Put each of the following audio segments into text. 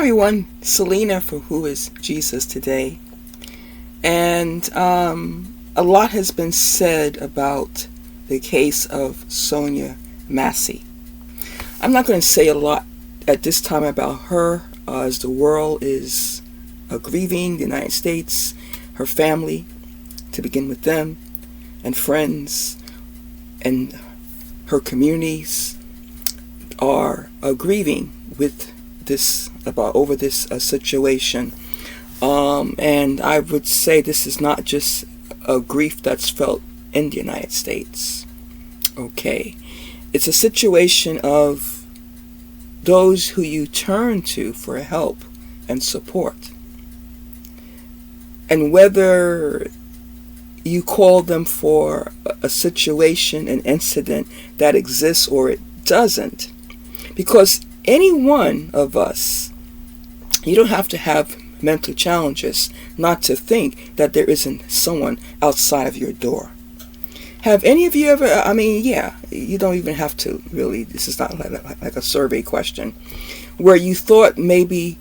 everyone, Selena for Who is Jesus today. And a lot has been said about the case of Sonya Massey. I'm not going to say a lot at this time about her, as the world is grieving the United States, her family, to begin with them, and friends, and her communities are grieving with this over this situation. And I would say this is not just a grief that's felt in the United States. Okay. It's a situation of those who you turn to for help and support. And whether you call them for a situation, an incident that exists or it doesn't. Because any one of us, you don't have to have mental challenges not to think that there isn't someone outside of your door. Have any of you ever, you don't even have to really, this is not like a survey question, where you thought maybe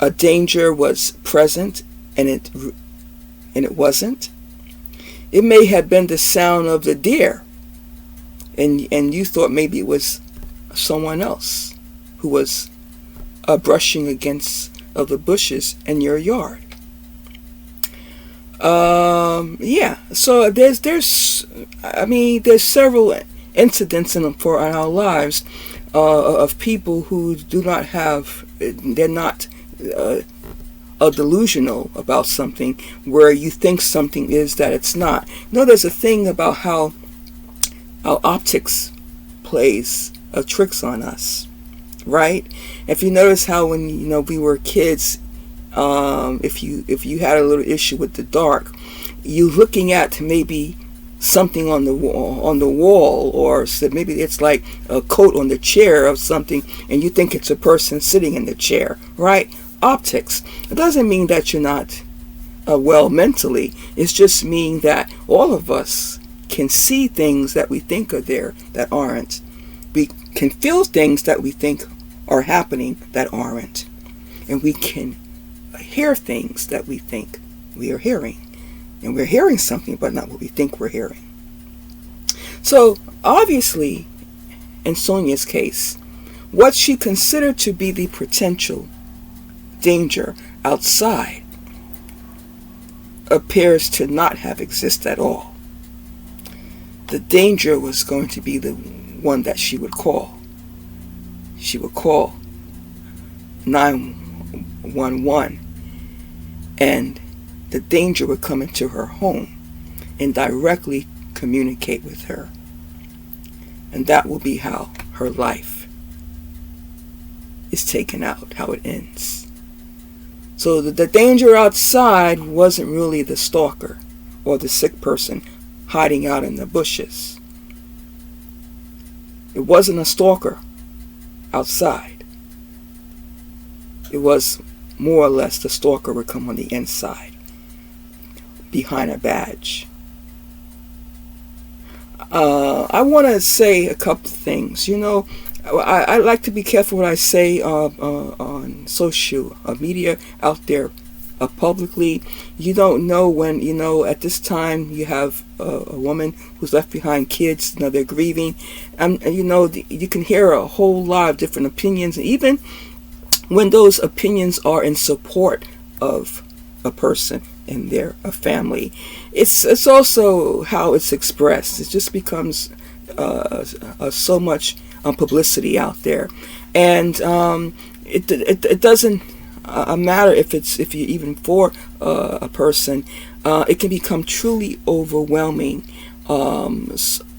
a danger was present and it wasn't? It may have been the sound of the deer, and you thought maybe it was someone else who was brushing against the bushes in your yard. So there's several incidents in our lives of people who do not have, they're not delusional about something, where you think something is that it's not. There's a thing about how our optics plays tricks on us, right? If you notice how when we were kids, if you had a little issue with the dark, you looking at maybe something on the wall, or so maybe it's like a coat on the chair of something, and you think it's a person sitting in the chair, right? Optics. It doesn't mean that you're not well mentally. It's just mean that all of us can see things that we think are there that aren't. We can feel things that we think are happening that aren't. And we can hear things that we think we are hearing. And we're hearing something, but not what we think we're hearing. So, obviously, in Sonya's case, what she considered to be the potential danger outside appears to not have existed at all. The danger was going to be the one that she would call. She would call 911, and the danger would come into her home and directly communicate with her. And that will be how her life is taken out, how it ends. So the danger outside wasn't really the stalker or the sick person hiding out in the bushes. It wasn't a stalker outside. It was more or less the stalker would come on the inside, behind a badge. I want to say a couple of things. I like to be careful what I say on social media out there publicly. You don't know when, at this time you have a woman who's left behind kids, they're grieving, and you can hear a whole lot of different opinions, and even when those opinions are in support of a person and their family, it's also how it's expressed. It just becomes so much publicity out there, and it doesn't matter if you're even for a person. It can become truly overwhelming.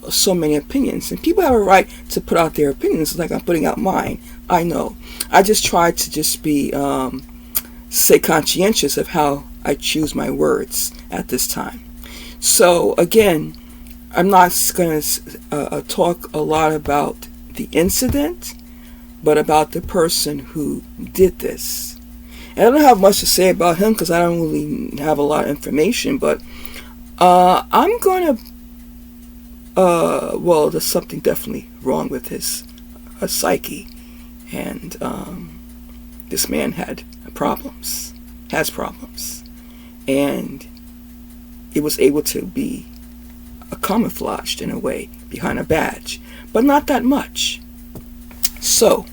So many opinions, and people have a right to put out their opinions, like I'm putting out mine. I know. I just try to just be say conscientious of how I choose my words at this time. So again, I'm not going to talk a lot about the incident, but about the person who did this. And I don't have much to say about him because I don't really have a lot of information, but I'm going to there's something definitely wrong with his psyche, and this man had problems, has problems, and it was able to be camouflaged in a way behind a badge, but not that much. So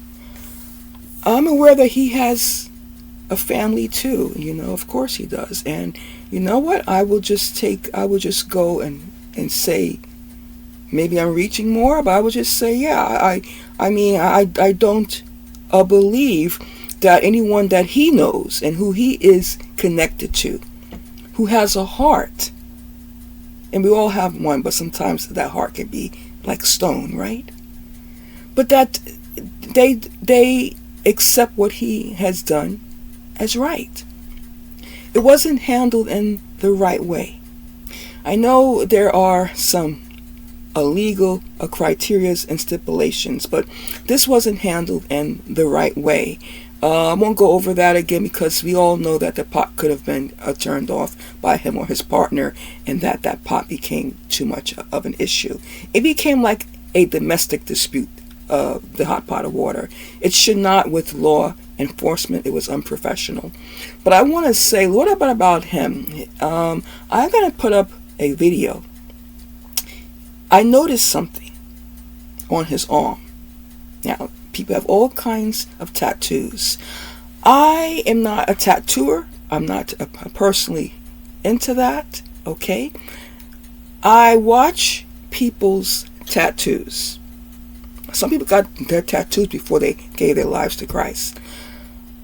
I'm aware that he has a family too, of course he does. And you know what? I will just go and say, maybe I'm reaching more, but I would just say, yeah, I don't believe that anyone that he knows and who he is connected to, who has a heart, and we all have one, but sometimes that heart can be like stone, right? But that they accept what he has done as right. It wasn't handled in the right way. I know there are some illegal criterias and stipulations, but this wasn't handled in the right way. I won't go over that again, because we all know that the pot could have been turned off by him or his partner, and that pot became too much of an issue. It became like a domestic dispute, the hot pot of water. It should not, with law enforcement, it was unprofessional. But I want to say, what about him? I'm going to put up a video. I noticed something on his arm. Now, people have all kinds of tattoos. I am not a tattooer. I'm not personally into that, okay? I watch people's tattoos. Some people got their tattoos before they gave their lives to Christ.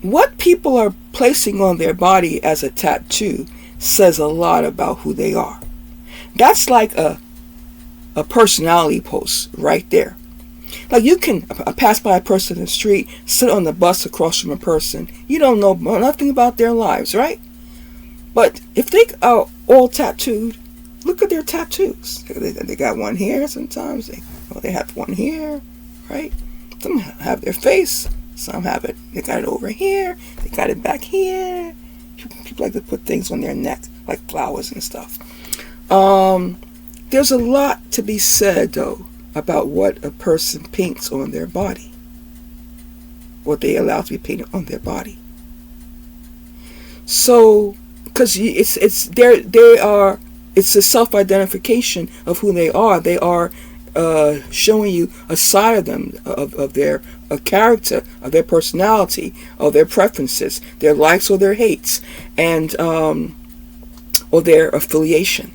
What people are placing on their body as a tattoo says a lot about who they are. That's like a personality post right there. Like, you can pass by a person in the street, sit on the bus across from a person. You don't know nothing about their lives, right? But if they are all tattooed, look at their tattoos. They got one here sometimes. They have one here, right? Some have their face. Some have it. They got it over here. They got it back here. People like to put things on their neck, like flowers and stuff. There's a lot to be said, though, about what a person paints on their body, what they allow to be painted on their body. So, because it's a self-identification of who they are. They are showing you a side of them, of their character, of their personality, of their preferences, their likes or their hates, and or their affiliation.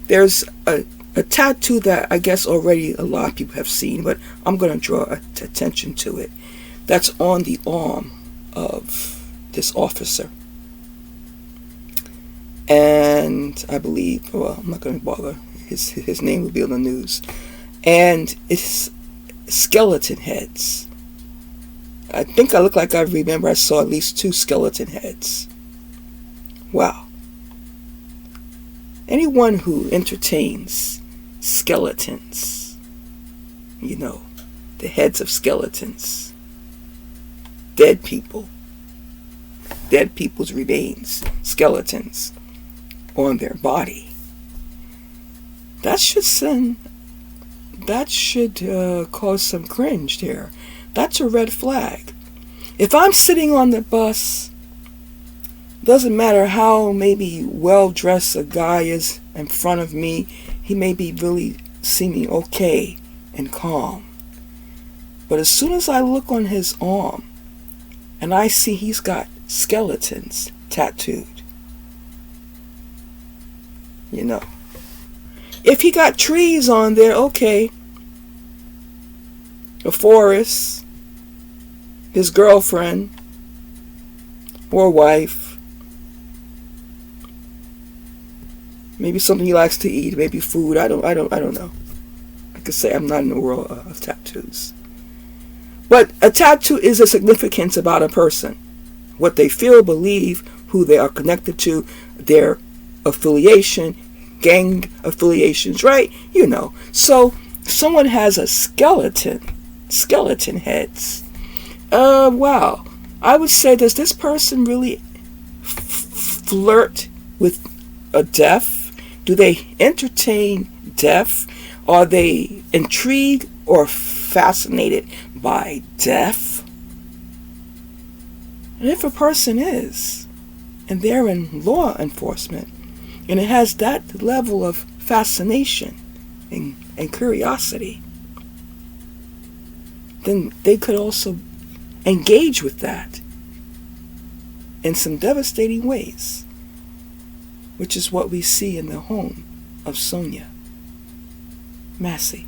There's a tattoo that I guess already a lot of people have seen, but I'm going to draw attention to it. That's on the arm of this officer. And I believe, well, I'm not going to bother. His name will be on the news. And it's skeleton heads. I think I look like I remember I saw at least 2 skeleton heads. Wow. Anyone who entertains skeletons, the heads of skeletons, dead people, dead people's remains, skeletons on their body, that should cause some cringe there. That's a red flag. If I'm sitting on the bus, doesn't matter how maybe well dressed a guy is in front of me, he may be really seeming okay and calm. But as soon as I look on his arm and I see he's got skeletons tattooed, if he got trees on there, okay, a forest, his girlfriend or wife, maybe something he likes to eat, maybe food. I don't know. I could say I'm not in the world of tattoos. But a tattoo is a significance about a person. What they feel, believe, who they are connected to, their affiliation, gang affiliations, right? So someone has a skeleton heads. Wow. I would say, does this person really flirt with a death? Do they entertain death? Are they intrigued or fascinated by death? And if a person is, and they're in law enforcement, and it has that level of fascination and curiosity, then they could also engage with that in some devastating ways, which is what we see in the home of Sonya, Massey.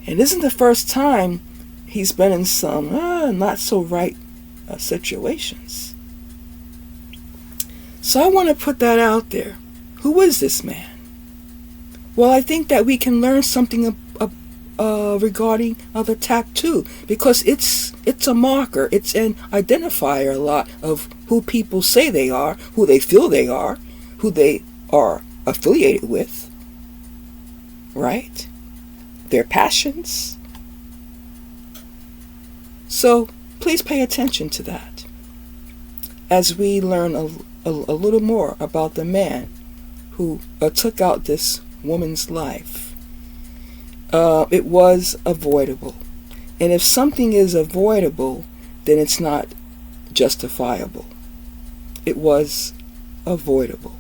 And isn't the first time he's been in some not so right situations. So I want to put that out there. Who is this man? Well, I think that we can learn something regarding the tattoo, because it's a marker, it's an identifier a lot of who people say they are, who they feel they are, who they are affiliated with, right? Their passions. So please pay attention to that as we learn a little more about the man who took out this woman's life. It was avoidable. And if something is avoidable, then it's not justifiable. It was avoidable.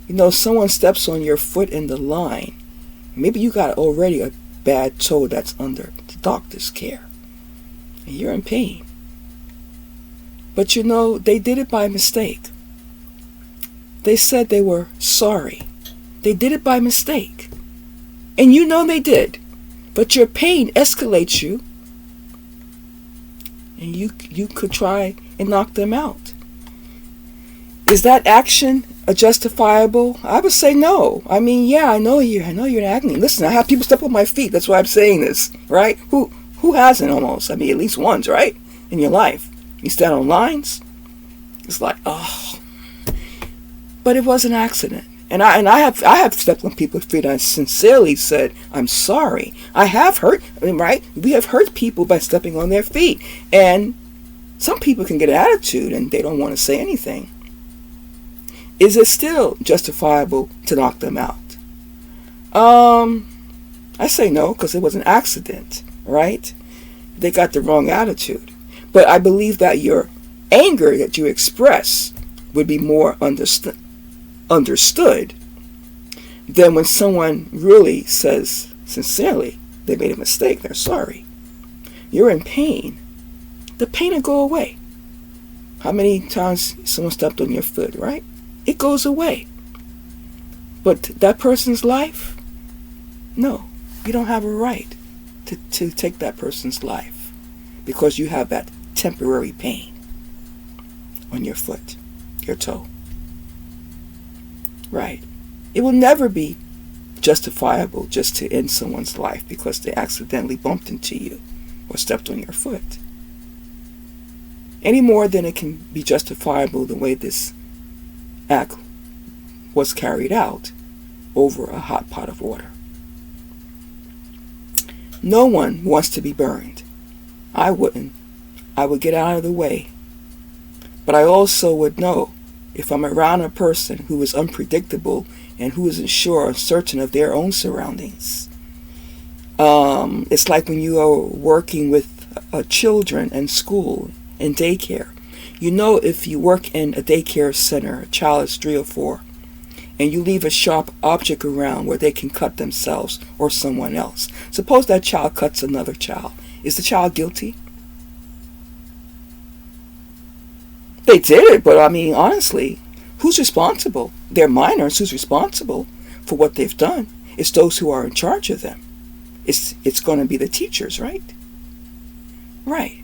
You know, someone steps on your foot in the line. Maybe you got already a bad toe that's under the doctor's care, and you're in pain. But you know, they did it by mistake. They said they were sorry. They did it by mistake. And you know they did. But your pain escalates you. And you could try and knock them out. Is that action justifiable? I would say no. I mean, yeah, I know you're in agony. Listen, I have people step on my feet. That's why I'm saying this, right? Who hasn't almost? I mean, at least once, right? In your life. You stand on lines. It's like, oh. But it was an accident. And I have stepped on people's feet. I sincerely said, I'm sorry. I have hurt, right? We have hurt people by stepping on their feet. And some people can get an attitude and they don't want to say anything. Is it still justifiable to knock them out? I say no, because it was an accident, right? They got the wrong attitude. But I believe that your anger that you express would be more understood than when someone really says sincerely they made a mistake, they're sorry. You're in pain. The pain will go away. How many times someone stepped on your foot, right? It goes away. But that person's life, no, you don't have a right to take that person's life because you have that temporary pain on your foot, your toe. Right. It will never be justifiable just to end someone's life because they accidentally bumped into you or stepped on your foot. Any more than it can be justifiable the way this act was carried out over a hot pot of water. No one wants to be burned. I wouldn't. I would get out of the way. But I also would know if I'm around a person who is unpredictable and who isn't sure or certain of their own surroundings. It's like when you are working with children in school, in daycare. You know, if you work in a daycare center, a child is 3 or 4, and you leave a sharp object around where they can cut themselves or someone else. Suppose that child cuts another child. Is the child guilty? They did it, but I mean, honestly, who's responsible? They're minors. Who's responsible for what they've done? It's those who are in charge of them. It's going to be the teachers, right? Right.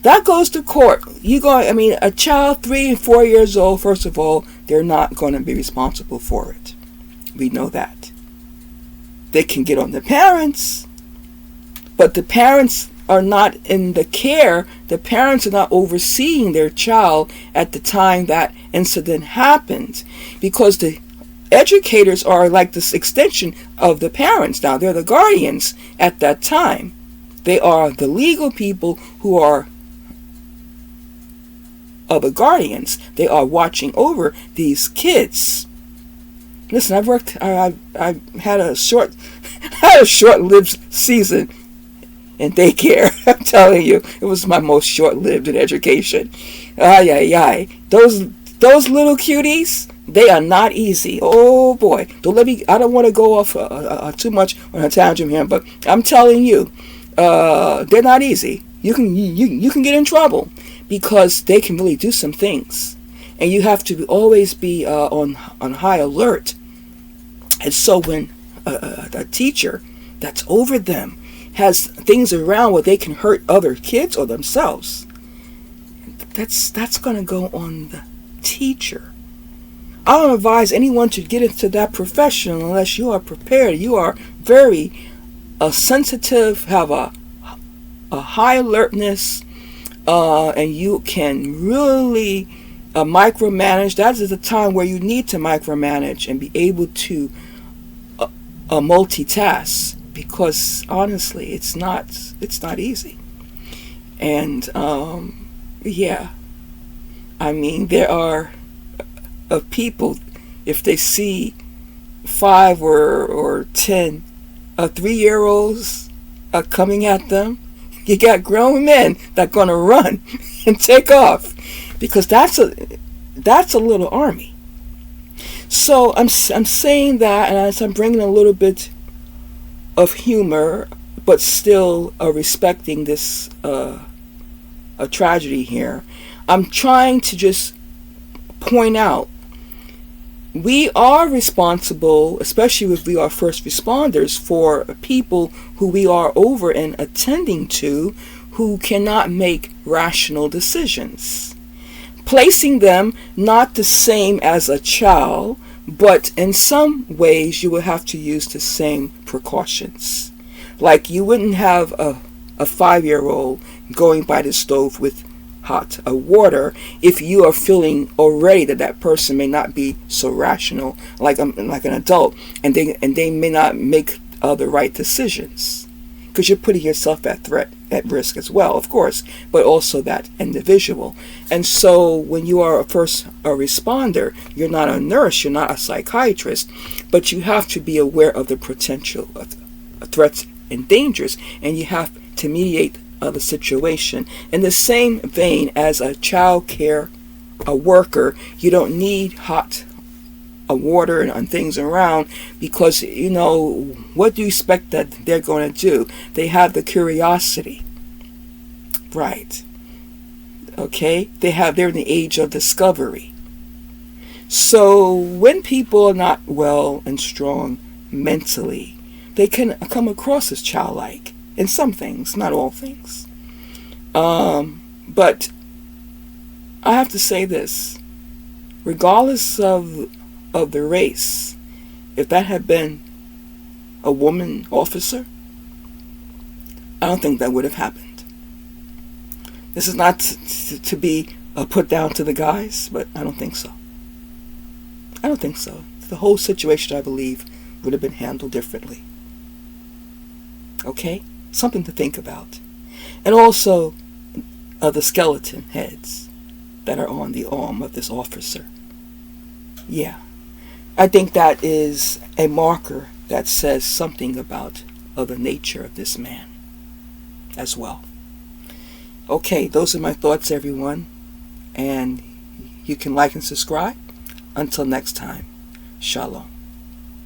That goes to court. A child 3 and 4 years old, first of all, they're not going to be responsible for it. We know that. They can get on the parents, but the parents are not in the care. The parents are not overseeing their child at the time that incident happened, because the educators are like this extension of the parents. Now they're the guardians at that time. They are the legal people who are the guardians. They are watching over these kids. Listen, I've had a short had a short-lived season in daycare. I'm telling you, it was my most short-lived in education. Ay, ay, ay. Those little cuties, they are not easy. Oh boy, I don't want to go off too much on a tangent here, but I'm telling you, they're not easy. You can get in trouble because they can really do some things, and you have to always be on high alert. And so when a teacher that's over them has things around where they can hurt other kids or themselves, that's going to go on the teacher. I don't advise anyone to get into that profession unless you are prepared. You are very sensitive, have a high alertness, and you can really micromanage. That is the time where you need to micromanage and be able to multitask, because honestly, it's not easy. And yeah, I mean, there are people, if they see 5 or 10 3-year-olds coming at them, you got grown men that are gonna run and take off, because that's a little army. So I'm saying that, and as I'm bringing a little bit of humor, but still respecting this a tragedy here, I'm trying to just point out we are responsible, especially if we are first responders, for people who we are over and attending to who cannot make rational decisions. Placing them not the same as a child, but in some ways you will have to use the same precautions. Like you wouldn't have a 5-year-old going by the stove with hot water if you are feeling already that person may not be so rational like an adult, and they may not make the right decisions, because you're putting yourself at risk as well, of course, but also that individual. And so when you are a responder, you're not a nurse, you're not a psychiatrist, but you have to be aware of the potential threats and dangers, and you have to mediate the situation. In the same vein as a child care worker, you don't need hot water and things around, because what do you expect that they're going to do? They have the curiosity, right? Okay, they're in the age of discovery. So when people are not well and strong mentally, they can come across as childlike in some things, not all things. But I have to say this, regardless of the race, if that had been a woman officer, I don't think that would have happened. This is not to be put down to the guys, but I don't think so. I don't think so. The whole situation, I believe, would have been handled differently. Okay? Something to think about. And also the skeleton heads that are on the arm of this officer. Yeah. I think that is a marker that says something about the nature of this man as well. Okay, those are my thoughts, everyone. And you can like and subscribe. Until next time, shalom.